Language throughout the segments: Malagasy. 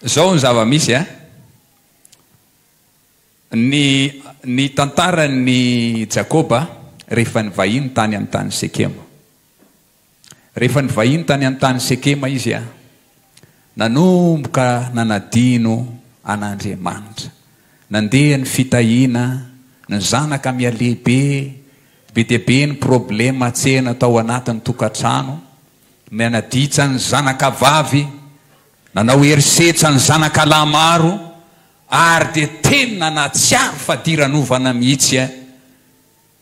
Zao ny zava-misy ny tantaran'ny Jakoba rehefa nivahiny tany amin'ny tany Sekema. Rehefa nivahiny tany amin'ny tany Sekema izy nanomboka nanadino an'Andriamanitra, nandeha ny fitahina, ny zanaka mialehibe, be dia be ny problema tsena tao anatin'ny tokantrano, nanaditra ny zanaka vavy, nanao herisetra ny zanaka lahy maro, ary dia tena natsiaro fadiran'ovana mihitsy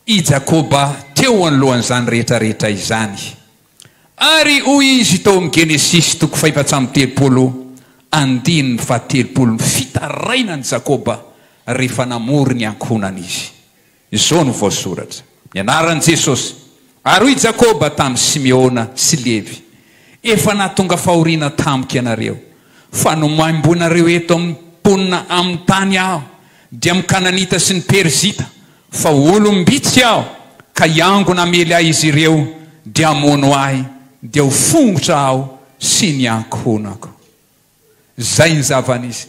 i Jakoba teo anoloan'izany rehetrarehetra izany. Ary hoy izy tao amin'ny Genesis 4:7 fitaraina ny Jakoba rehefa namory ny ankohonany izy. Izao no voasoratra ny anaran'i Jesosy. Ary hoy Jakoba tamin'ny Simeona sy Levi: efa nahatonga fahoriana tampoka ianareo, fa no maimboanareo eto amin'ny ponina amin'ny tany aho dia amin'ny Kananita sy ny Perzita, fa olombitsy aho ka iangona amely ahy izy ireo dia hamono ahy, dia ho fongotra aho sy ny ankohonako. Zay ny zavan'izy.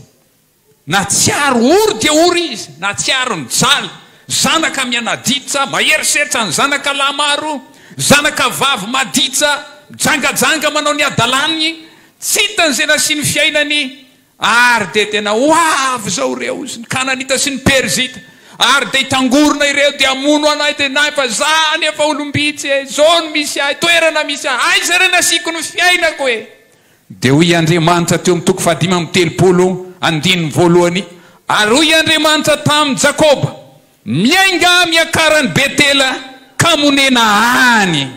Natsiaro ory dia ory izy, natsiaro ny jaly, zanaka mianaditra, maheriseritra ny zanaka lahy maro, zanaka vavy maditra, jangajanga manao ny adalany, tsy hitany zay nasiny fiainany. Ary dia tena hoavy zao ireo ny Kananita sy ny Perzita, ary dia hitangorona ireo dia hamono anahy, dia nahy fa zany efa olombitsy zao no misy ahy, toerana misy ahy, aiza re nasiko ny fiainako e. Dia hoy Andriamanitra teo amin'ny 5:7 ary hoy Andriamanitra tamin'ny Jakoba: miainga miakarany Betela ka monena any,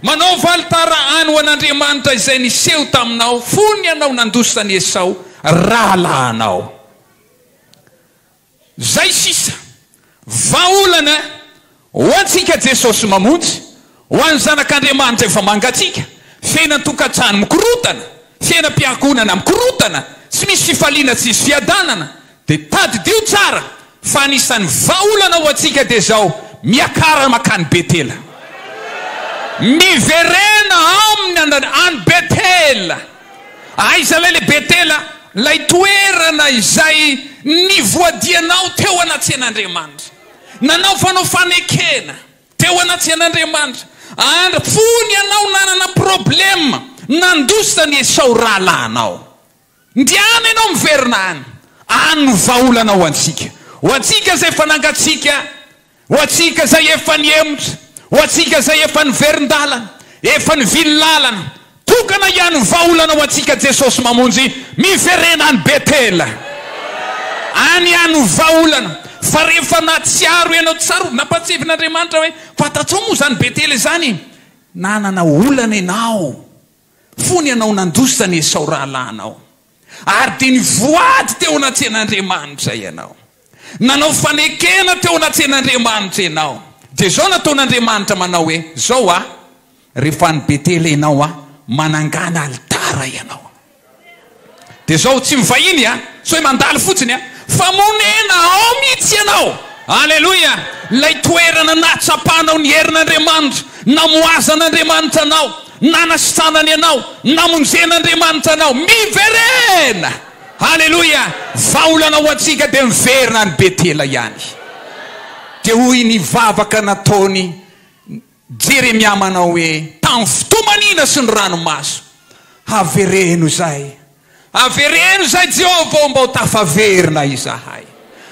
manaova alitara any ho an'Andriamanitra izay niseho taminao fony ianao nandosany Esau rahalahinao. Zay sisa vaolana ho antsika Jesosy mamonjy, ho an'ny zanak'Andriamanitra efa mangatsika, fiainan-tokantrano mikorotana, fiainam-piangonana mikorotana, tsy misy fifaliana, tsy misy fiadanana, dia tadidio tsara fa anisan'ny vaolana ho antsika dia zao: miakara makany Betela, miverena aminy any Betela. Aiza lay le Betela? Lay toerana izay nivoadianao teo anatsen'Andriamanitra, nanao fanao fanekena teo anatsen'Andriamanitra, ary fony ianao nanana problema, nandosany Esau rahalahinao, ndiana ianao miverina any vaolana ho antsika zay efa nangatsika, ho antsika zay efa niemotra, ho antsika zay efa niverin-dalana, efa nivily lalana, tokana ihany vaolana ho antsika Jesosy mamonjy, miverena any Betela, any ihany vaolana. Fa rehefa natsiaro ianao tsaro, nampatsivin'Andriamanitra hoe fatatrao moa zany Betela zany nanana olana ianao, fony ianao nandosany Esau rahalahinao, ary dia nivoady teo anatsen'Andriamanitra ianao, nanao fanekena teo anatsen'Andriamanitra ianao. Dia zao nataon'Andriamanitra manao hoe zao rehefa ny Betela ianao manangana alitara ianao. Dia zao tsy mivahiny so hoe mandaly fotsiny fa monena ao mihitsy ianao. Alleluia! Lay toerana natsapanao ny herin'Andriamanitra, namoazan'Andriamanitra anao, nanasitranany ianao, namonjen'Andriamanitra anao, miverena. Alleluia! Vaolana ho antsika dia miverina ny Betela ihany. Dia hoy nivavaka nataony Jeremia manao hoe tamin'ny fitomanina sy ny ranomaso: avereno zay Jehovah mba ho tafaverina izahay.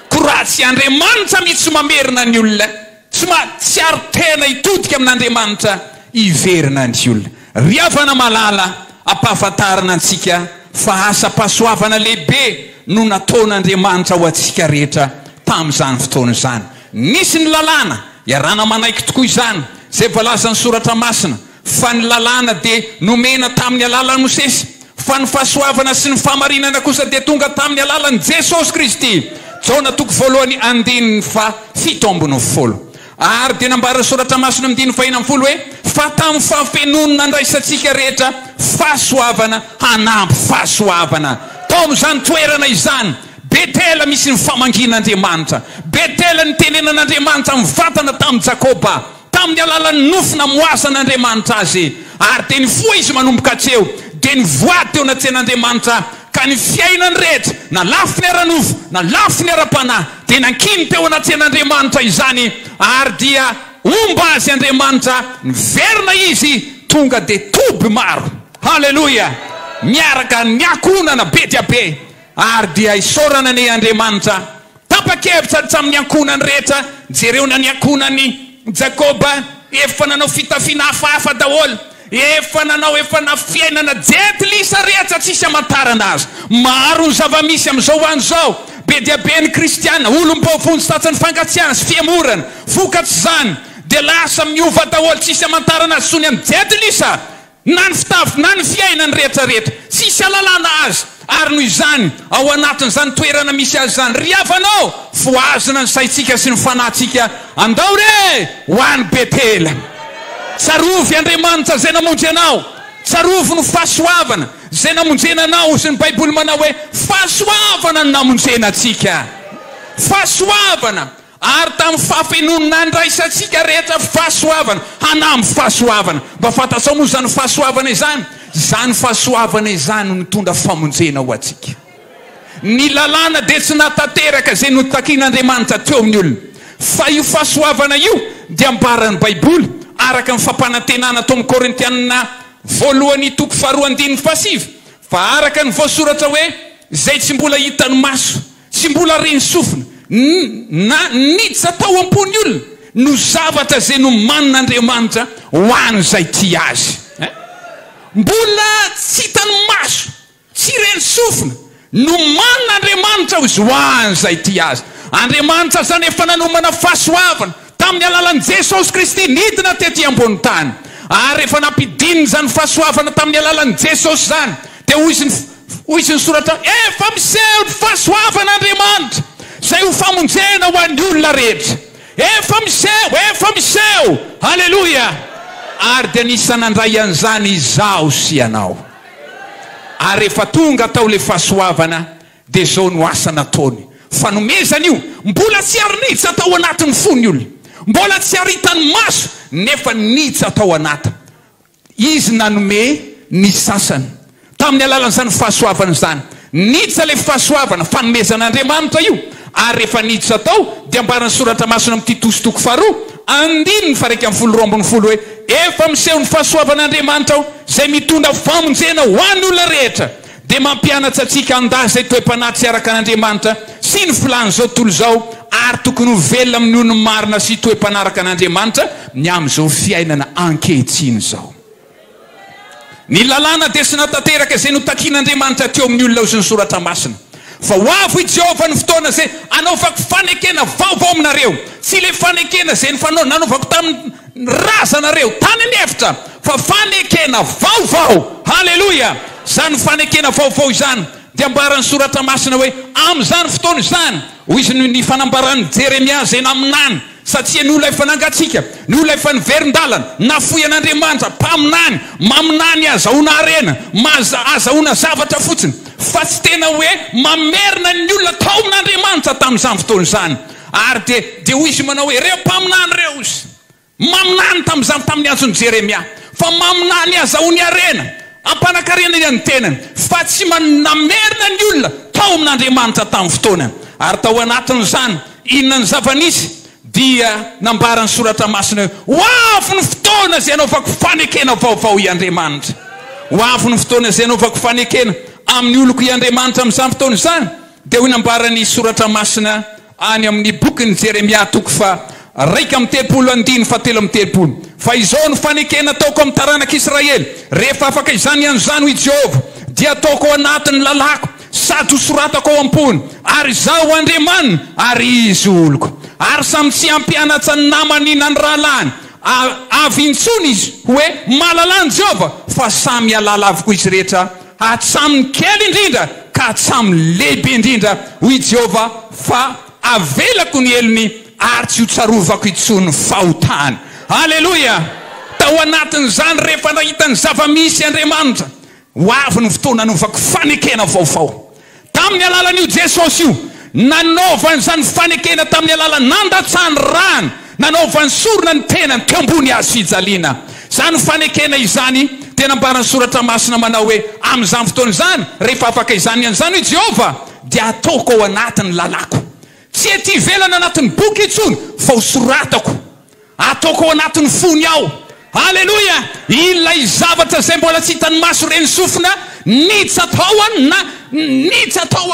Koa tsy Andriamanitra mihitsy mamerina ny olona, tsy ary tena hitodika amin'Andriamanitra iverina ny olona. Riavana malala ampahafantarana antsika fa asa-pahasoavana lehibe no nataon'Andriamanitra ho antsika rehetra tamin'izany fotoana izany. Nisy ny lalàna, iarana manaiky tokoa izany, zay voalazan'ny soratra masina fa ny lalàna dia nomena tamin'ny alalan'i Mosesy, fa ny fahasoavana sy ny fahamarinana kosa dia tonga tamin'ny alalan'i Jesosy Kristy. Jona 2:7. Ary dia nambara soratra masina 9:1 hoe fa tamin'ny fahafenonana andraisantsika rehetra fahasoavana hanampy fahasoavana. Tao amin'izany toerana izany Betela misy ny famangin'Andriamanitra, Betela ny tenenan'Andriamanitra mivatana tamin'ny Jakoba, tamin'ny alalan'ny nofona moasan'Andriamanitra azy, ary dia nifoha izy manomboka hatreo, dia nivoady teo anatsen'Andriamanitra ka ny fiainany rehetra na lafiny aranofo na lafiny ara-panahy dia nankiny teo anaty an'Andriamanitra izany ary dia omba azy Andriamanitra niverina izy tonga dia toby maro. Halleloja. Miaraka niankonana be dia be ary dia isorana ny Andriamanitra tapa-kevitra tamin'ny ankonany rehetra. Jereo na niankonany Jakoba efa nanao fitafiana hafahafa daholo, efa nanao fiainana jetilisa rehetra tsisy hamantarana azy. Maro ny zava-misy amin'izao andro zao, be dia be ny kristiana, olom-baovony sy tatsan'ny fankatsiahana sy fiamorana, vokatry zany dia lasa miova daholo tsisy hamantarana azy sony amin'ny jetilisa na ny fitafy na ny fiainany rehetrarehetra, tsisy alalana azy. Ary noho izany ao anatin'izany toerana misy azy zany, ry havanao foazina ny saitsika sy ny fanahintsika andao re ho any Betela. Tsarovy Andriamanitra zay namonjy anao, tsarovy ny fahasoavana zay namonjena anao, sy ny Baiboly manao hoe fahasoavana ny namonjena atsika, fahasoavana. Ary tamin'ny fahafenonana ndraisantsika rehetra fahasoavana, hanamy fahasoavana. Mba fantatsao moa zany fahasoavana izany, zany fahasoavana izany mitondra famonjena ho atsika. Ny lalàna dia tsy natateraka zay notakian'Andriamanitra teo amin'ny olona, fa io fahasoavana io dia ambaran'ny Baiboly araka ny fampanantenana tao amin'ny Korintianina 1:2-5 fa araka ny voasoratra hoe zay tsy mbola hitan'ny maso, tsy mbola reny sofina, na niditra tao am-pony olona no zavatra zay no manin'Andriamanitra ho an'izay ty azy. Mbola tsy hitan'ny maso, tsy reny sofina, no manin'Andriamanitra izy ho an'izay ty azy. Andriamanitra zany efa nanomana fahasoavana tamin'ny alalan'i Jesosy Kristy nidina tety ambony tany, ary efa nampidininy zany fahasoavana tamin'ny alalan'i Jesosy zany dia hoy izy ny soratra efa miseho ny fahasoavan'Andriamanitra zay ho famonjena ho an'ny olona rehetra. Efa miseho. Halleluja. Ary dia nisanandray an'izany izaho sy anao. Ary efa tonga tao le fahasoavana dia zao no asa nataony. Fanomezana io mbola tsy ary niditra tao anatin'ny fony olona, mbola tsy ary hitan'ny maso, nefa niditra tao anatiny. Izy nanome ny sasany tamin'ny alalan'izany fahasoavana izany. Niditra le fahasoavana fanomezan'Andriamanitra io, ary rehefa niditra tao dia ambaran'ny soratra masina amin'ny Titos 2:2 hoe efa miseho ny fahasoavan'Andriamanitra zay mitondra famonjena ho an'ny olona rehetra, dia mampianatra atsika handahy zay toe-panahy tsy araka an'Andriamanitra sy ny filany zao tontolo zao, ary tokony ho velona amin'ny olona marina sy toe-panaraka an'Andriamanitra ny amin'izao fiainana ankehitriny zao. Ny lalàna dia tsy natateraka zay notakian'Andriamanitra teo amin'ny olona sy ny soratra masina, fa ho avy i Jehovah ny fotoana zay anaovako fanekena vaovao aminareo, tsy le fanekena zay nanaovako tamin'ny razanareo tany anefitra, fa fanekena vaovao. Halleluja. Zany fanekena vaovao izany dia ambaran'ny soratra masina hoe amin'izany fotoana izany hoy izy ny fanambaran'ny Jeremia zay naminany, satria ny olona efa nangatsika, ny olona efa niverin-dalana, nafoy an'Andriamanitra, mpaminany, maminany azahoana harena, azahoana zavatra fotsiny, fa tsy tena hoe mamerina ny olona tao amin'Andriamanitra tamin'izany fotoana izany. Ary dia hoy izy manao hoe reo mpaminany reo izy, maminany tamin'izany tamin'ny azon'ny Jeremia, fa maminany azahoany harena, ampanakarenany any tenany, fa tsy namerina ny olona tao amin'Andriamanitra tamin'ny fotoana. Ary tao anatin'izany inona ny zava-nisy dia nambaran'ny soratra masina hoe ho avy ny fotoana zay anaovako fanekena vaovao i Andriamanitra, ho avy ny fotoana zay anaovako fanekena amin'ny oloko i Andriamanitra amin'izany fotoana izany. Dia hoy nambaran'ny soratra masina any amin'ny bokin'ny Jeremia 2:3-7 fa izao ny fanekena ataoko amin'ny taranak'Israely rehefa afaka izany ian'izany hoy Jehovah, dia ataoko ao anatin'ny lalako sady ho soratako ao am-pony, ary zaho Andriamanina ary izy oloko, ary samy tsy ampianatra ny namany na ny rahalany, avy intsony izy hoe mahalalany Jehovah, fa samy alala avokoa izy rehetra, hatsaminy kely indrindra ka hatsaminy lehibe indrindra hoy Jehovah, fa avelako ny elony ary tsy ho tsarovako intsony fahotany. Halleluja. Tao anatin'izany rehefa nahita ny zava-misy Andriamanitra, ho avy ny fotoana nanovako fanekena vaovao tamin'ny alalan'io Jesosy io, nanaovany zany fanekena tamin'ny alalan'ny nandatsany rano, nanaovany sorona ny tenany teo ambony azy fijaliana. Zany fanekena izany tena mbarany soratra masina manao hoe amin'izany fotoana izany rehefa afaka izany an'izany hoe Jehova dia ataoko ao anatiny lalako tsy ety ivelana anatin'ny boky intsony fa ho soratako ataoko ao anatin'ny fony ao. Halleluja. Ilay zavatra zay mbola tsy hitan'ny maso reny sofina nitsy atao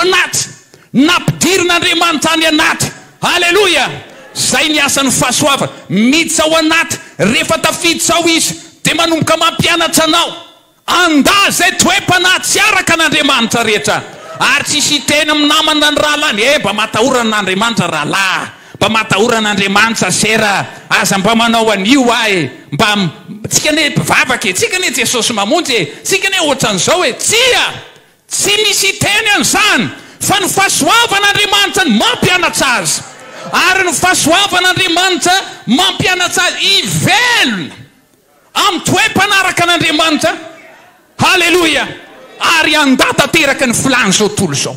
anaty nampidirin'Andriamanitra any anaty. Halleluja. Zay ny asan'ny fahasoavana miditsy ao anaty. Rehefa tafiditsy ao izy dia manomboka mampianatra anao anda zay toe-panahy tsy araka n'Andriamanitra rehetra ary tsisy teny amin'ny namana ny rahalany mba matahorana n'Andriamanitra rahalahy mba matahorana n'Andriamanitra sera aza mba manao an'io ahy mba tsika ne mpivavaka tsika ne Jesosy mamonjy tsika ne ohatran'izao tsy misy teny an'izany fa ny fahasoavan'Andriamanitra ny mampianatra azy ary ny fahasoavan'Andriamanitra mampianatra azy ivelona amin'ny toe-panaraka n'Andriamanitra. Halleluja. Ary andatateraka ny filany zao tontolo zao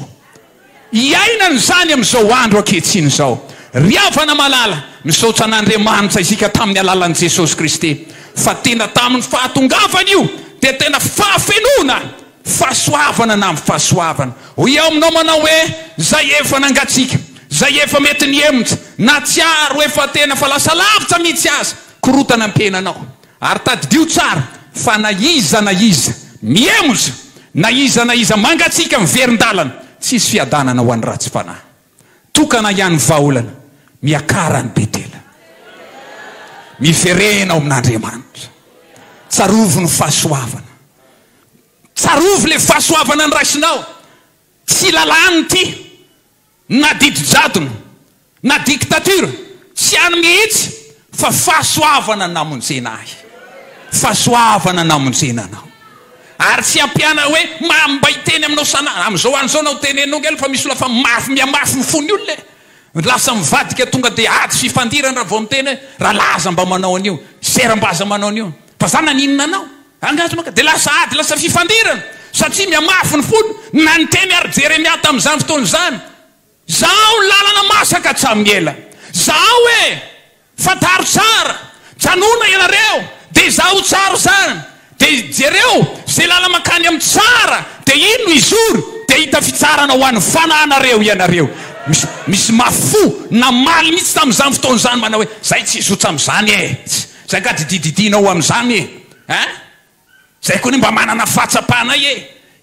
iainany zany amin'izao andro ankehitriny zao riavana malala misaotra an'Andriamanitra isika tamin'ny alalan'i Jesosy Kristy fa tena tamin'ny fahatongavana io dia tena fahafenona fahasoavana na amin'ny fahasoavana. Ho iaho aminao manao hoe zay efa nangatsika zay efa mety niemitra na tsiaro efa tena fa lasa lavitra mihitsy azy korotana ampenanao ary tadidio tsara fa na iza miemotra na iza mangatsika miverin-dalana tsisy fiadanana ho an'ny ratsy fanahy tokana ihany vaolana miakarany betela miverena ao amin'Andriamanitra tsarovo ny fahasoavana tsarovo le fahasoavana ny raisinao tsy lalany ty na didijadona na diktatura tsy any mihitsy fa fahasoavana namonjena ahy fahasoavana namonjena anao ary tsy ampiana hoe mba hiteny aminao sanana amin'izao an'izao nao tenenao ngely fa misy ola fa miamafy mifony olona lasa mivadika tonga dia ady fifandirana raha vao miteny hoe raha laza mba manao an'io seram-baza manao an'io fa za naninona anao angazo maka dia lasa ady lasa fifandirana satria miamafy ny fony na niteny ary Jeremia tamin'izany fotoana izany zaho lalana masaka hatramin'ela zaho hoe fataro tsara janona ianareo dia zaho tsara zany dia jereo zay lala makany amin'ny tsara dia ino izory dia hita fitsarana ho an'ny fanahinareo ianareo misy mafo na maly mihitsy tamin'izany fotoana izany manao hoe zay tsy izotra amin'izany zay ka didididinao amin'izany zay koa ny mba manana fahatsapana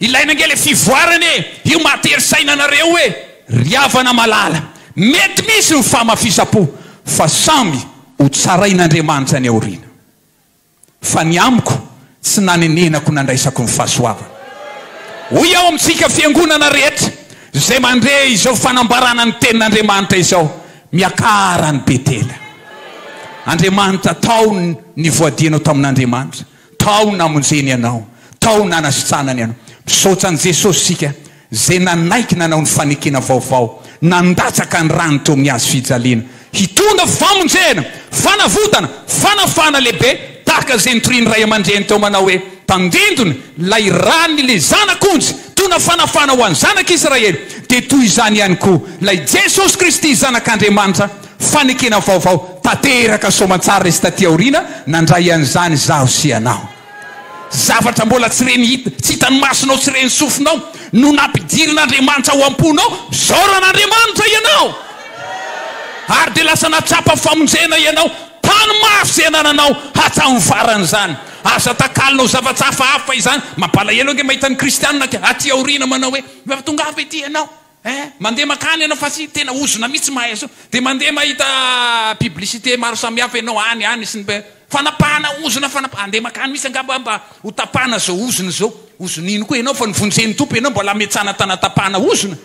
ilaina nge le fivoarany io matery sainanareo hoe riavana malala mety misy ny famafisa-po fa samby ho tsarain'Andriamanitra ny aoriana fa ny amiko tsy nanenenako nandraisako ny fahasoavana. Hoy aho amintsika fiangonana rehetra zay mandre izao fanambarana ny tenin'Andriamanitra izao miakara ny betela Andriamanitra tao ny voadianao tamin'Andriamanitra tao namonjeny anao tao nanasitranany anao misaotra an' Jesosy sika zay nanaiky nanao ny fanekena vaovao nandatsaka ny ranito amin'ny azy fijaliana hitondra famonjena fanavotana fanafana lehibe tahaka zay nitoriany ray aman-dreny teo manao hoe tandindony lay rany le zanak'onjy tona fanafana ho an'ny zanak'Israely dia toy izany ihany koa lay Jesosy Kristy zanak'Andriamanitra fanekena vaovao tateraka soamantsara resy taty aoriana nandray an'izany zaho sy anao zavatra mbola tsy reny hita tsy hitany masonao tsy reny sofinao no nampidirin'Andriamanitra ho am-ponao zoran'Andriamanitra ianao ary dia lasa natsapa famonjena ianao tany mafy zay anananao hatramin'ny farany zany aza takalinao zavatra hafahafa izany mampalahelo ange mahita ny kristianina aty aoriana manao hoe tonga ity ianao mandeha makany ianao fa tsy tena ozona mihitsy mahay zao dia mandeha mahita publicité maro samihafa ianao any sy ny fanapahana ozona andeha makany misy angamba mba ho tapahana zao ozona zao ozona ino koa ianao fa nivonjeny tompo ianao mbola metsana tanatapahana ozona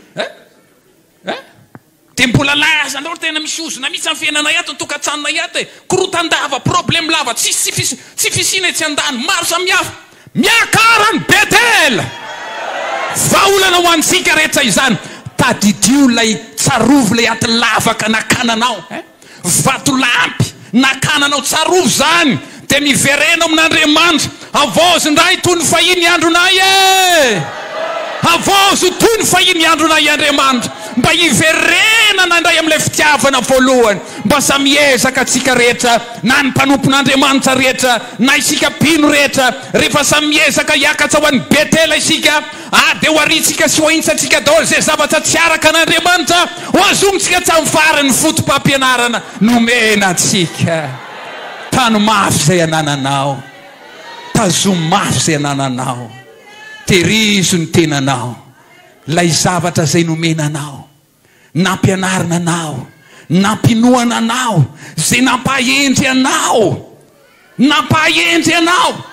dia mbola laza andao tena misy ozona mihitsy amin'ny fiainana iato nytokantranona iato korotandava problème lava tsy fisina tsy andany maro samihafa miakara ny Betela vaolana ho antsika rehetra izany tadidio lay tsarovo lay aty lavaka nakananao vato lampy nakananao tsarovo zany dia miverena amin'Andriamanitra avozy ndray toy ny fahiny andronay avozy toy ny fahiny andronay Andriamanitra mba hiverenana indray amin'ilay fitiavana voalohany mba samiezaka atsika rehetra na ny mpanompon'Andriamanitra rehetra na isika mpino rehetra rehefa samiezaka hiakatra ho an'ny Betela isika dia ho aritsika sy ho aintsatsika daholo zay zavatra tsy araka an'Andriamanitra ho azonitsika tsy amin'ny farany fotom-pampianarana nomena atsika tano mafy zay anananao tazomo mafy zay anananao terizo ny tenanao lay zavatra zay nomenanao nampianarina anao nampinoana anao zay nampahendry anao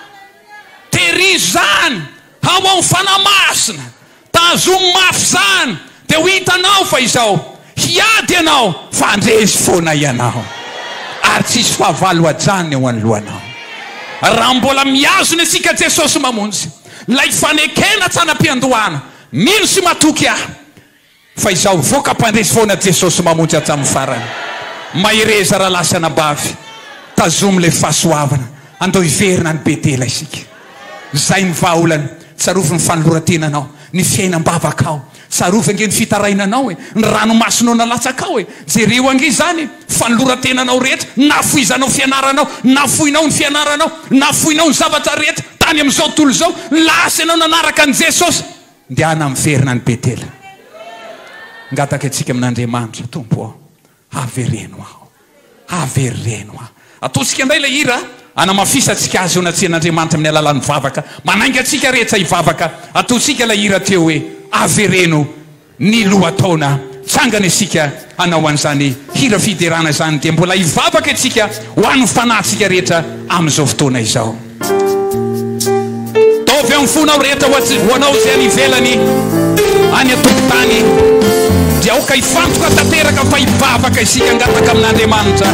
terizo zany ao amin'ny fanamasina tazomo mafy zany dia ho hitanao fa izao hiady ianao fa andresy foana ianao ary tsisy fahavalo ajany eo anoloanao raha mbola miazona isika Jesosy mamonjy lay fanekena tsanam-piandohana mino sy matoky aho fa izao voaka mpandresy foana Jesosy mamonjy hatramin'ny farany mahereza raha lasa anabavy tazomo le fahasoavana andao hiverina ny Betela isika zay ny vahaolany tsarovy ny fanolorantenanao ny fiainam-bavakao tsarovy ange ny fitarainanao ny ranomasinao nalatsakao jereo ange zany fanolorantenanao rehetra nafoizanao fianaranao nafoinao ny fianaranao nafoinao ny zavatra rehetra tany amin'izao tontolo zao lasa ianao nanaraka an' Jesosy ndiana miverina ny Betela ngataka atsika amin'Andriamanitra tompo avereno aho ataotsika indray le hira anamafisa atsika azy eo anatsian'Andriamanitra amin'ny alalan'ny vavaka manainga atsika rehetra hivavaka ataotsika le hira teo hoe avereno ny lohataona tsangana isika hanao an'izany hira fiderana zany dia mbola hivavaka atsika ho an'ny fanahintsika rehetra amin'izao fotoana izao taovy amin'ny fonao rehetra ho anao zay any ivelany any atokotany dia aoka hifantoka tanteraka fa hivavaka isika angataka amin'Andriamanitra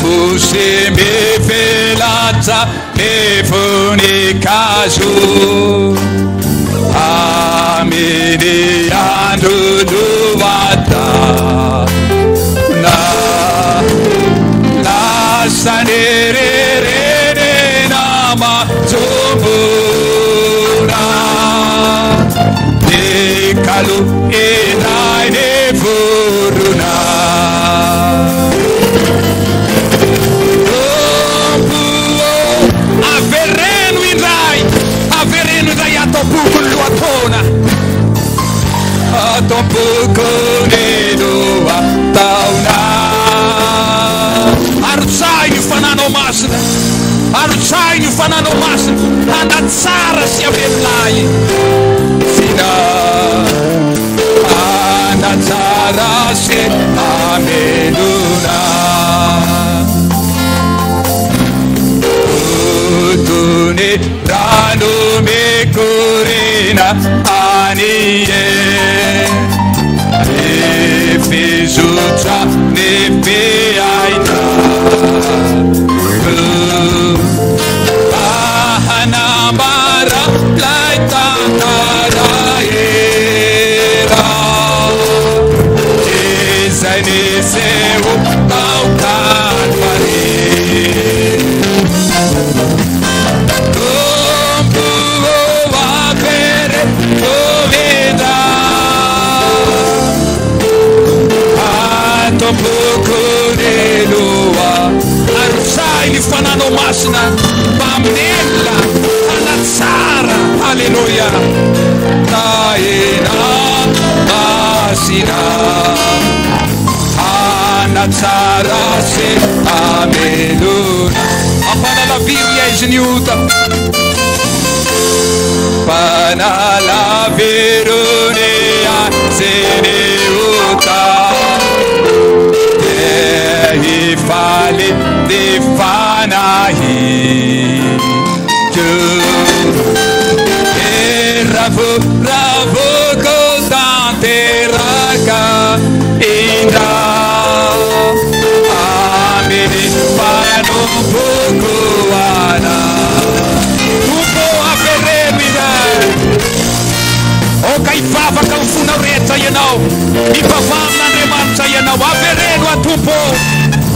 Mose mevelatra mefonikazo amene androdovata na lasanererene namazombona ekalo enaine vorona Atopukon luatona Atopukon edua tauna Arutsai ny fanano masina Arutsai ny fanano masina Anatsara sy avelay Sina Anatsara sy ameluna Utune rano mekorena anie Efezutra nepeaina Ahanambara laitataraera Ezaneseu au Calvare Arusai ni fanano masina Pamela Anatsara Hallelujah Taina Asina Anatsara se Ameluna Apana la Biblia izniuta Pana la Veronia Seneuta Fale de fanahi Ravo cosante raga Indra Amene fano poco ana Tupo aferemida O caifava calfuna reta ianao Ipavamna Andriamanitra ianao avereno a tupo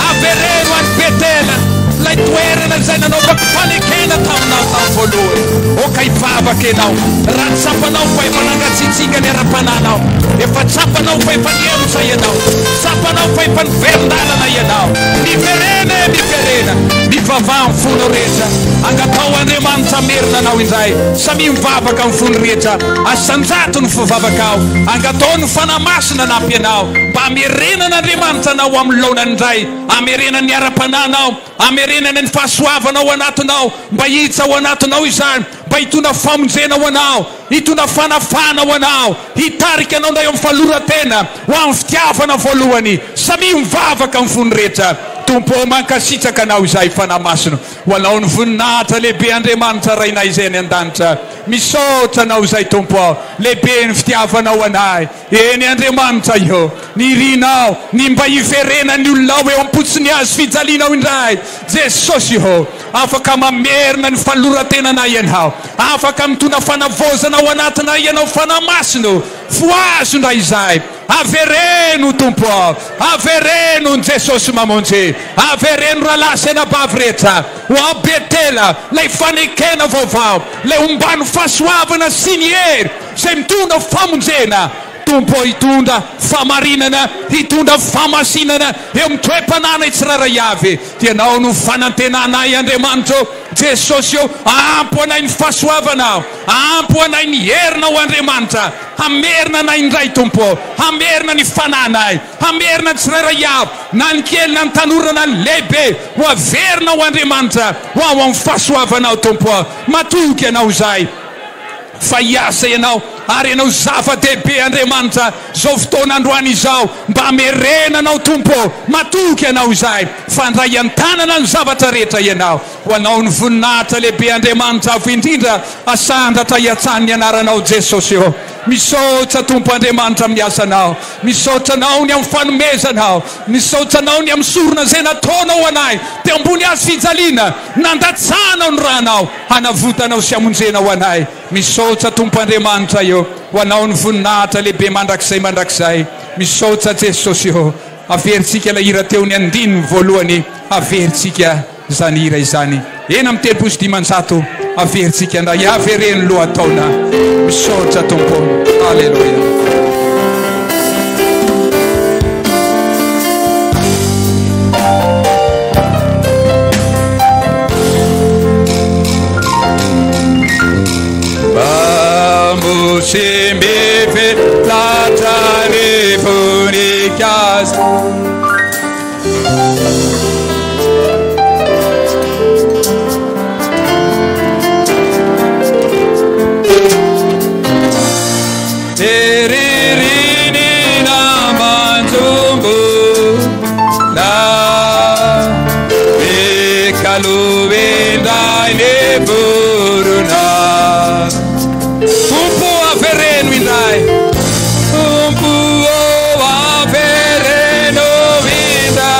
avereno any Betela lay toerana zay nanaovako fanekena taminao tamin'ny voalohany oka ivavaka ianao raha tsapanao fa efa nangatsitsika ny ara-pananao efa tsapanao fa efa niemotra ianao tsapanao fa efa niverindalana ianao miverena miverena mivavaha amin'ny fono rehetra angatao Andriamanitra merina anao indray samy mivavaka amin'ny fono rehetra asanjato ny fivavakao angatao ny fanamasina anampy ianao mba amerenana Andriamanitra anao amin'ny laonany indray amerenana ny ara-pananao amerenana ny fahasoavanao ao anatinao mba hitsa ao anatinao izany mba hitona famonjena ho anao hitona fanafana ho anao hitarika anao ndray amin'ny faloratena ho amin'ny fitiavana voalohany samy mivavaka amin'ny fono rehetra Tompo mankasitraka anao izay fanamasina ho anao ny voninahitra lehibe Andriamanitra rainay izay ny an-danitra misaotra anao izay Tompo lehibe ny fitiavanao anay eny Andriamanitra io ny rinao ny mba hiverena ny olonao eo am-potsiny azy fijalianao indray Jesosy io afaka mamerina ny faloratenanay ianao afaka mitona fanavozana ao anatinay ianao fanamasina foazo indray izay avereno Tompo avereno Jesosy mamonjy avereno rahalasy anabavy rehetra ho abetela lay fanekena vaovao lay ombany fahasoavana sy ny hery zay mitondra famonjena Tompo hitondra famarinana hitondra famasinana eo amin'ny toe-panana itsiraray avy dia anao no fanantenanay Andriamanitra Jesosy io ampo anay ny fahasoavanao ampo anay ny herinao Andriamanitra hamerina anay indray Tompo hamerina ny fananay hamerina ny tsiraray avy na ny kely na ny tanora na ny lehibe ho averinao Andriamanitra ho ao amin'ny fahasoavanao Tompo matoky ianao izay fa hiasa ianao ary ianao zava-dehibe Andriamanitra zao fotoana androany izao mba amerenanao Tompo matoky ianao izay fandray an-tanana ny zavatra rehetra ianao ho anao ny voninahitra lehibe Andriamanitra avy indrindra asandratra hiatsany ny anaranao Jesosy io misaotra Tompo Andriamanitra miasa anao misaotra anao ny amin'ny fanomezanao misaotra anao ny amin'ny sorona izay nataonao anay teo ambony azy fijaliana nandatsanao ny rahanao hanavotanao sy hamonjenao anay misaotra Tompo Andriamanitra io ho anao ny voninahitra lehibe mandrakizay misaotra Jesosy io averintsika ilay hira teo ny andininy voalohany averintsika izany hira izany eny amin'ny telopolo sy dimanjato averintsika ndray avereny lohataona misaotra Tompo alleluia Semeve la telefonikas Teririni na manzumbu la Bekalu vendai ne buruna Avereno indray Tompo avereno vida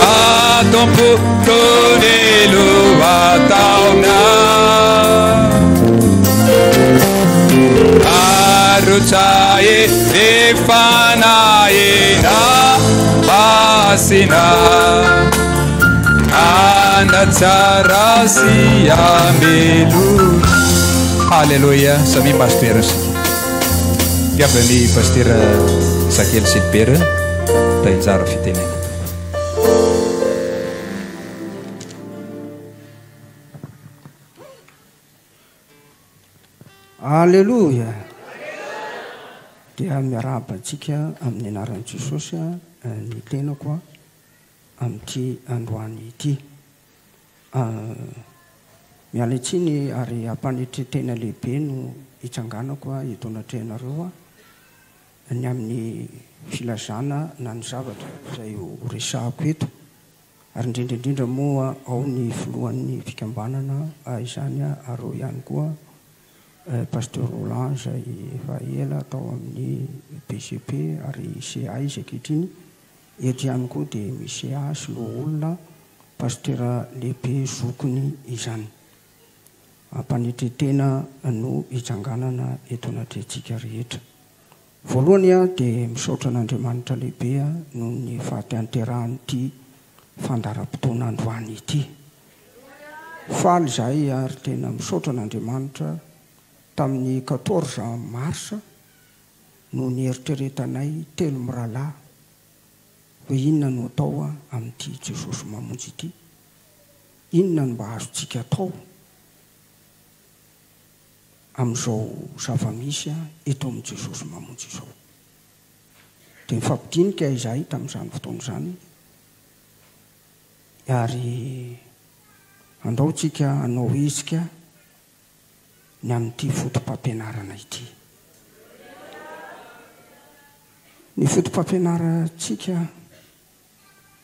a Tompo tonelo ataona arutsaye efanaye na pasina Anda si amelu Halleluja sami pastor Bienvenue pasteur Sakel Silpera Tainzara fitenena Halleluja Dia miarabantsika amin'ny anaran'i Jesosy ny tenako amin'ity androany ity miala tsiny ary ampanetretena lehibe no hitsanganako hitonatrenareo ny amin'ny filazana na ny zavatra izay ho resahako eto ary indrindraindrindra moa ao ny filohan'ny fikambanana izany areo ihany koa pasteur Roland izay efa ela atao amin'ny BCP ary CA izay kehitriny eto ihany koa dia misy sy loha olona pasteur lehibe zokony izany ampanetretena no hitsanganana eto anatrentsika rehetra voalohany dia misaotra an'Andriamanitra lehibe no ny fahateanterahany ity fandaram-potoana androany ity faly zahay ary tena misaotra an'Andriamanitra tamin'ny 14 marsa no nieritreretanay telo mirahalahy hoe inona no atao amin'ity Jesosy mamonjy ity, inona no mba azontsika atao amin'izao zava-misy eto amin'ny Jesosy mamonjy izao. Dia mifampidinika izahay tamin'izany fotoana izany ary andaotsika hanao hezika ny amin'ity fotom-pampianarana ity. Ny fotom-pampianarantsika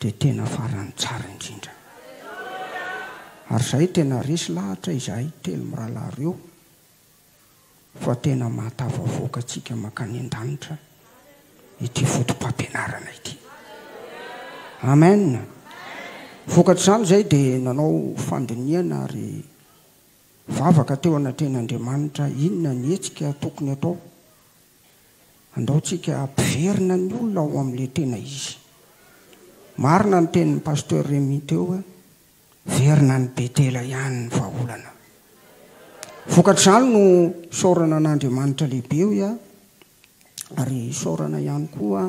dia tena farany tsara indrindra. Ary izay tena resy lahatra izahay telo mirahalahy ireo fa tena mahatafavoaka antsika makany an-danitra ity fotom-pampianarana ity. Amen. Vokatr'izany izay dia nanao fandiniana ary vavaka teo anatrehan'Andriamanitra inona ny hetsika tokony atao. Andaotsika ampiverina ny olona ao amin'ilay tena izy. Marina ny tenin'ny pasteur Rémy teo verina ny Betela ihany ny vahaolana. Vokatr'izany no saorana an'Andriamanitra lehibe io ary saorana ihany koa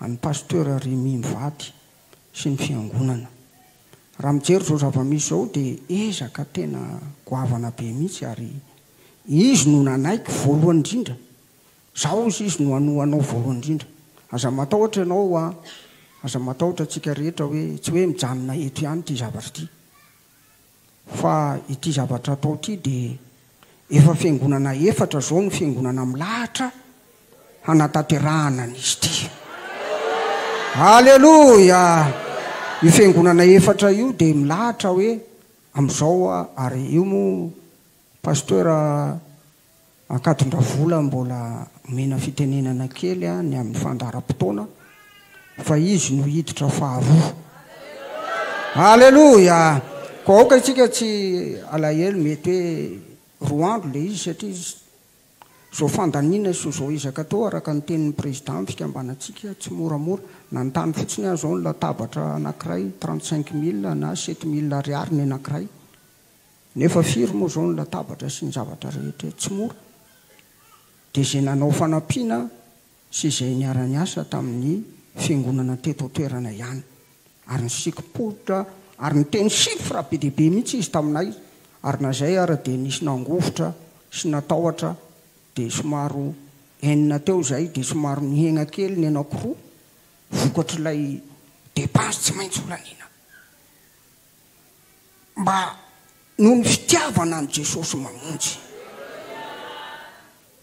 an'ny pasteur Rémy mivady sy ny fiangonana. Raha mijery izao zava-misy izao dia ezaka tena goavana be mihitsy ary izy no nanaiky voalohany indrindra. Zaho izy no anohanao voalohany indrindra. Aza matahotra ianao aza matahotra antsika rehetra hoe tsy hoe mijanona eto ihany ity zavatra ity. Fa ity zavatra atao ity dia efa fiangonana efatra zao ny fiangonana milahatra hanatanterahana an'izy ity. Halleluja! Io fiangonana efatra io dia milahatra hoe amin'izao ary io mo pasteur Akatondra-Vola mbola mena fitenenana kely ny amin'ny fandaharam-potoana fa izy no hiditra faharoa. Halleluja! Koa aoka isika tsy alahelo mety hoe 2 andro le izy satria zao fandaniana sy zao ezaka tao araka ny tenin'ny président fikambanatsika tsy moramora nanontany fotsiny zao ny latabatra anankiray 35 000 na 7 000 ariary ny anankiray nefa firy moa zao ny latabatra sy ny zavatra rehetra tsy mora. Dia izay nanao fanampiana sy izay niara-ny asa tamin'ny fiangonana teto toerana ihany ary ny sikopotra ary ny teny sifra be dia be mihitsy izy taminay ary na zay ara dia nisy nangofotra sy natahotra dia somaro 9 teo zay dia somaro nihegna kely ny anankiroa vokatr'ilay dépense tsy maintsy olaniana mba noho ny fitiavana ny Jesosy mamonjy.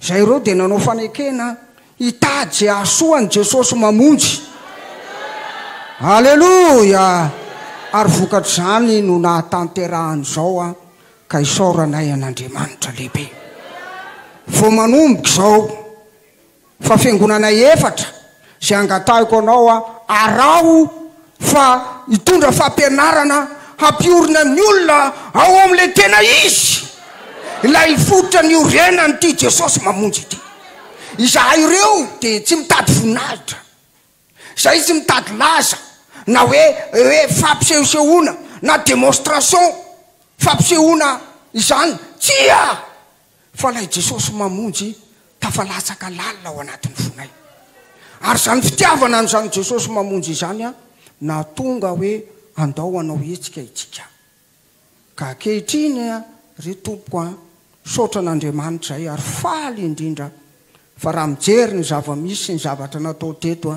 Zay ireo dia nanao fanekena hitady zay ahasoany Jesosy mamonjy. Halleluja! Ary vokatr'izany no nahatanterahany izao ka isaoranay an'Andriamanitra lehibe. Vao manomboka izao fa fiangonana efatra zay angatahiko anao arao fa hitondra fampianarana hampiorina ny olona ao amin'ilay tena izy ilay fototra ny orenany ity Jesosy mamonjy ity. Izahay ireo dia tsy mitady voninahitra, izay tsy mitady laza na hoe fampisehosehoana na démonstration fampisehoana izany tsia fa ilay Jesosy mamonjy tafalatsaka lalina ao anatin'ny fonay. Ary zany fitiavana n'izany Jesosy mamonjy izany na tonga hoe andao anao hetsika itsika. Ka ankehitriny ry tompoko saotra an'Andriamanitra izay ary faly indrindra fa raha mijery ny zava-misy sy ny zavatra natao teto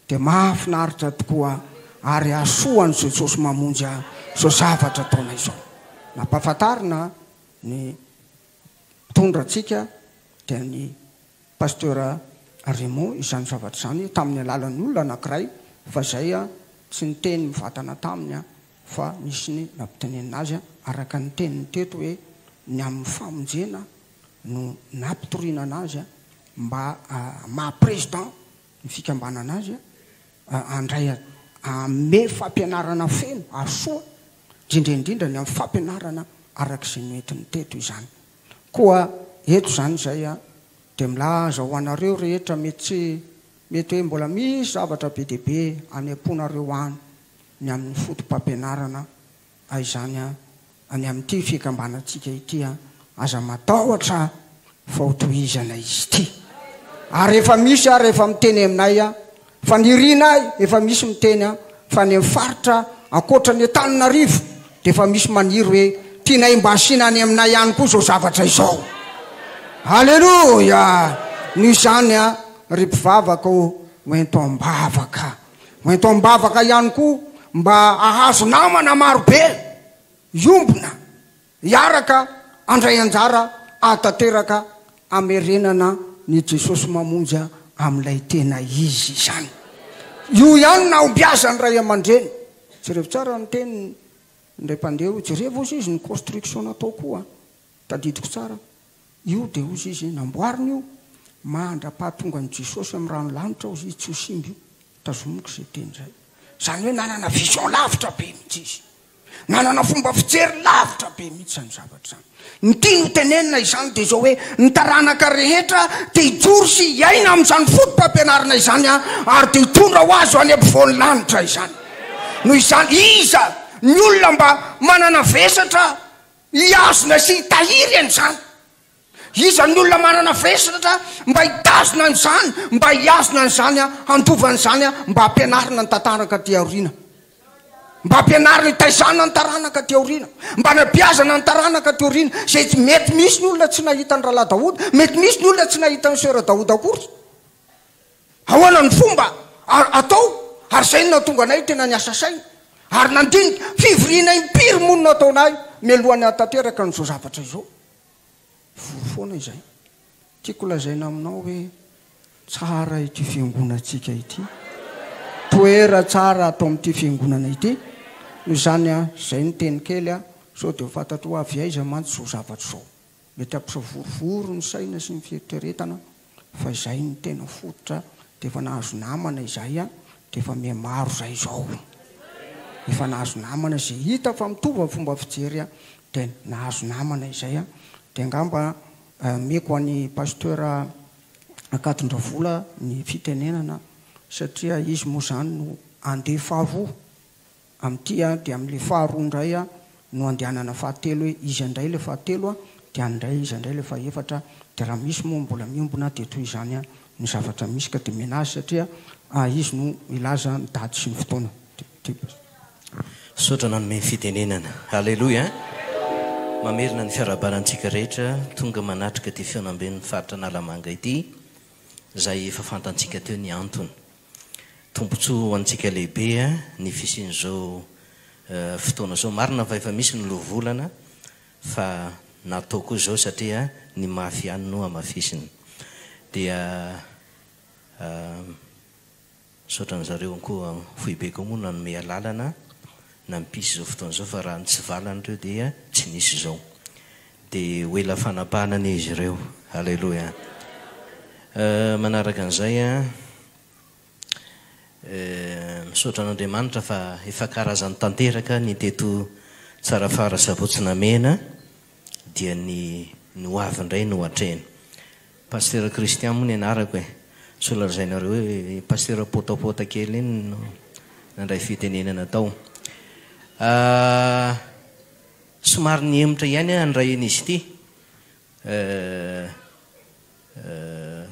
dia mahafinaritra tokoa ary asoany Jesosy mamonjy izao zavatra ataona izao. Nampahafantarina ny tondratsika dia ny pasteur Rémy izany zavatra izany tamin'ny alalan'ny olona anankiray fa izay tsy ny teny mivatana taminy fa misy ny nampitenenina azy araka ny teniny teto hoe ny amin'ny famonjena no nampitoriana anazy mba maha-président ny fikambanana azy andray ame fampianarana feno asoa indrindraindrindra ny amin'ny fampianarana arak'izay mety ny teto izany. Koa eto zany izay dia milaza ho anareo rehetra mety hoe mbola misy zavatra be dia be any am-ponareo any ny amin'ny fotom-pampianarana izany any amin'ity fikambanatsika ity aza matahotra faotohizana izy ity ary efa misy ary efa miteny aminay fa nirina efa misy miteny fa ny faritra akoatra ny Antananarivo dia efa misy maniry hoe tianay mba asiana any aminay ihany koa zao zavatra izao. Haleluya. Ny izany ry mpivavaka hoento ambavaka ihany koa mba ahazo namana marobe iombona iaraka andray anjara atateraka amerenana ny Jesosy mamonja amin'ilay tena izy izany. Io ihany na ombiazany ray aman-dreny. Jereo tsara ny teny ndray mpandeha jereo ozy izy ny construction natao koa tadidiko tsara io dia ozy izy namboarina io mandra-pahatonga ny Jesosy amin'ny ranolanitra ozy izy tsy ho simba io tazomiko izay teny zay. Zany hoe nanana vision lavitra be mihitsy izy, nanana fomba fijery lavitra be mihitsy zany zavatra zany. Ny tia no tenenina izany dia zao hoe ny taranaka rehetra dia hijoro sy hiaina amin'izany fotom-pampianarana izany ary dia hitondra ho azy ho any ampovoan'ny lanitra izany. Noho izany iza ny olona mba manana vesatra hiazona sy hitahiry an'izany. Iza ny olona manana vesatra mba hitazona an'izany, mba hiazona an'izany handovan'izany mba hampianarina ny tantaraka ty aoriana, mba hampianarina hitaizana ny taranaka ty aoriana, mba nampiazana ny taranaka ty aoriana. Zay mety misy ny olona tsy nahita ny rahalahy Daoda, mety misy ny olona tsy nahita ny sera Daoda akory. Ahoana ny fomba atao ary zay no natonga anay tena niasa saina ary nandinika fivoriana impiry monina ataonay mialohan'ny atateraka n'izao zavatra izao. Foana izay tiako lazaina aminao hoe tsara ity fiangonantsika ity, toera tsara atao amin'ity fiangonana ity. Noho izany zay ny teny kely sao dia fantatro ho avy aiza mantsy zao zavatra zao mety ampisavorovoro ny saina sy ny fieritreretana fa izay ny tena fototra dia efa nahazo namana izay dia efa mihamaro zay zao, efa nahazo namana izay hita fa mitovy amin'ny fomba fijery dia nahazo namana izay dia angamba meko any pasteur Akatondravola ny fitenenana satria izy moa zany no andeha faharoa amin'ity dia amin'ilay faharoa indray no andehanana fahatelo hoe izy indray le fahatelo dia andray izy indray le fahaefatra. Dia raha misy moa mbola miombona dia toy izany ny zavatra misy ka dia menazy satria izy no ilaza ny daty sy ny fotoana. Sotra nanome fitenenana. Haleluya. Mamerina ny fiarabarantsika rehetra tonga manatrika ty fianamben'ny faritra Analamanga ity zay efa fantantsika teo ny antony. Tombontsoa ho antsika lehibe ny fisian'izao fotoana zao. Marina fa efa misy ny lovolana fa natao koa zao satria ny mafy ihany no amafisiny. Dia sotra n'zareo koa foibe koa moa nanome alalana na mpisy zao fotoana zao fa raha ny tsy valany reo dia tsy nisy zao dia hoela fanapahana izy ireo. Haleluya. Manaraka an'izay misaotra an'Andriamanitra fa efa karazany tanteraka ny teto Tsarafara Sabotsynamena dia ny hoavy indray no hatreny. Pasteur Christian moa ny anarako so lazainareo hoe pasteur potapota kely iny nandray fitenenana tao. Somary ny emotra ihany andrayana izy ity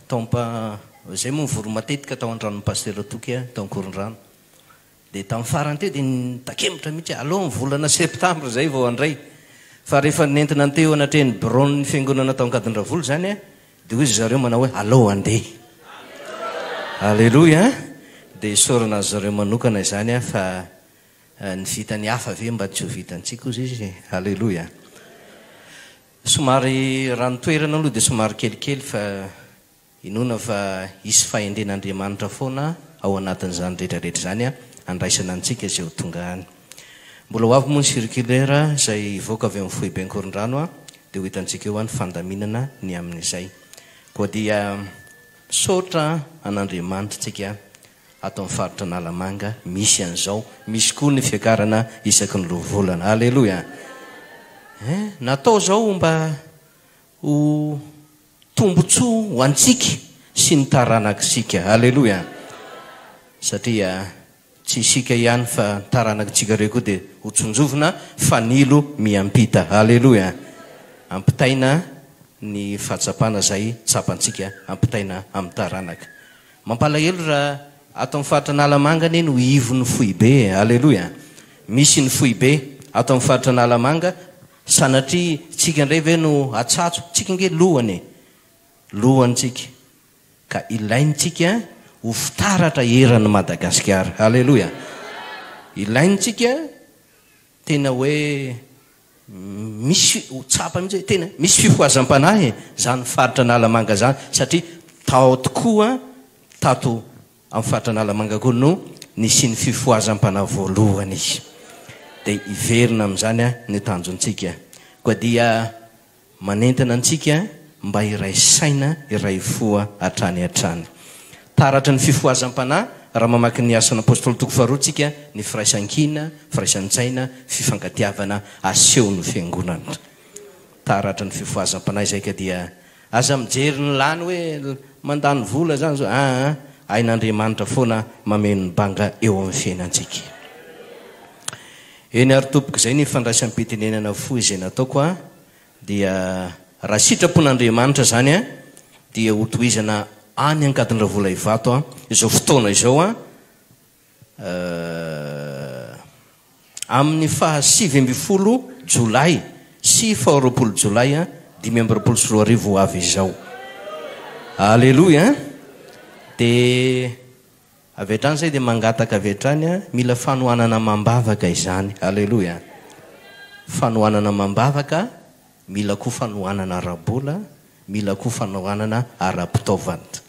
taompa zay moa mivoro matetika tao an-drano pasteur toky tao an-koron-drano dia tamin'ny farany teo dia takemotra mihitsy aloha volana septambra zay vao andray fa rehefa nentina teo anatreny bureau ny fiangonana tao Ankadindravolo zany dia hoy zareo manao hoe aloha andeha. Haleluya. Dia sorana zareo manokana izany fa ny vitany hafa ve mba tsy ho vitantsika ozy izy. Haleluya. Somary ranotoerana aloha dia somary kelikely fa inona fa isy fahendren'Andriamanitra foana ao anatin'izany rehetrarehetra zany andraisana antsika zay ho tonga any. Mbola ho avy moa ny circulaire zay voaka avy amin'ny foibe an-koron-drano dia ho hitantsika eo ny fandaminana ny amin'izay. Koa dia misaotra an'Andriamanitra tsika ato amin'ny faritra Analamanga misy an'izao, misy koa ny fiakarana isaky ny rovolana. Haleluya. Natao zao mba ho tombotsoa ho antsika sy ny taranakisika. Haleluya. Satria tsy isika ihany fa taranakitsika reo koa dia hotsonjovina fanilo miampita. Alleloia. Ampitaina ny fahatsapana zay tsapantsika ampitaina amin'ny taranaka. Mampalahelo raha ato amin'ny faritra Analamanga eny ho ivon'ny foibe. Alleloia. Misy ny foibe ato amin'ny faritra Analamanga sanatria tsika indray ve no atsatso tsika nge lohantsika ka ilaintsika ho fitaratra eran'ny Madagasikara. Alleloia. Ilaintsika tena hoe misy tsapa mihitsy tena misy fifoazam-panahy zany faritra Analamanga zany satria tao tokoa tato amin'ny faritra Analamanga koa no nisy ny fifoazam-panahy voalohany izy dia iverina amin'izany ny tanjontsika koa dia manentana antsika mba iray saina iray foa hatrany. Taratra ny fifoazam-panahy raha mamaky ny asan'ny apôstôly toko faharoatsika ny firaisan-kina, firaisan-tsaina, fifangatiavana aseho ny fiangonana. Taratra ny fifoazam-panahy zay ka dia aza mijery ny lany hoe mandany vola zany zao ain'Andriamanitra foana mameno ny banga eo amin'ny fiainantsika. Eny ary tompoko zay ny fandraisam-pitenenana fo izay nataoko dia raha sitrapon'Andriamanitra zany dia hotohizana any ankadin'ra vola ivato izao fotoana izao amin'ny faha 7 Jolay sy faha 20 Jolay 2024 avy izao. Alleluia. Dia avy hatrany zay dia mangataka avy hatrany mila fanohanana mambavaka izany. Alleluia. Fanohanana mambavaka, mila koa fanohanana ara-bola, mila koa fanohanana ara-pitaovana.